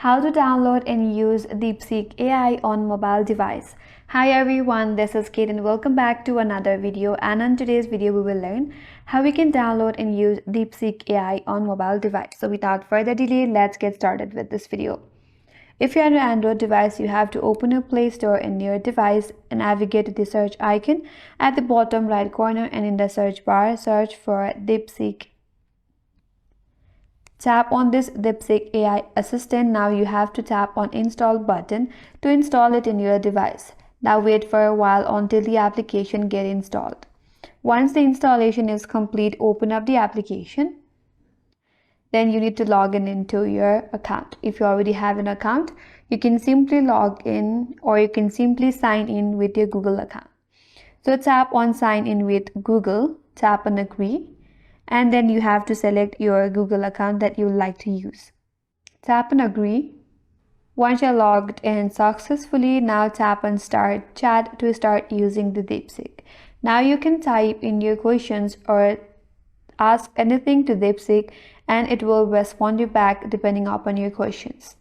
How to download and use DeepSeek AI on mobile device. Hi everyone, this is Kate and welcome back to another video, and in today's video we will learn how we can download and use DeepSeek AI on mobile device. So without further delay, let's get started with this video. If you're on an Android device, you have to open your Play Store in your device and navigate to the search icon at the bottom right corner, and in the search bar search for DeepSeek. Tap on this DeepSeek AI assistant. Now you have to tap on install button to install it in your device. Now wait for a while until the application gets installed. Once the installation is complete, open up the application. Then you need to log in into your account. If you already have an account, you can simply log in, or you can simply sign in with your Google account. So tap on sign in with Google, tap on agree, and then you have to select your Google account that you would like to use. Tap on agree. Once you're logged in successfully, now tap on start chat to start using the DeepSeek. Now you can type in your questions or ask anything to DeepSeek and it will respond you back depending upon your questions.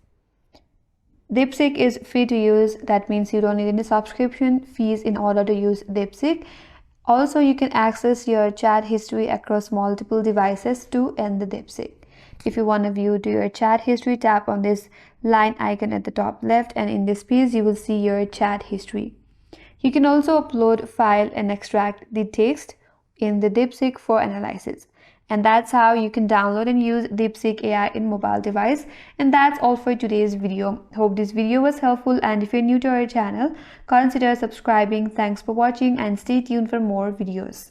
DeepSeek is free to use. That means you don't need any subscription fees in order to use DeepSeek. Also, you can access your chat history across multiple devices too in the DeepSeek. If you want to view your chat history, tap on this line icon at the top left, and in this piece you will see your chat history. You can also upload file and extract the text in the DeepSeek for analysis. And that's how you can download and use DeepSeek AI in mobile device. And that's all for today's video. Hope this video was helpful, and if you're new to our channel, consider subscribing. Thanks for watching and stay tuned for more videos.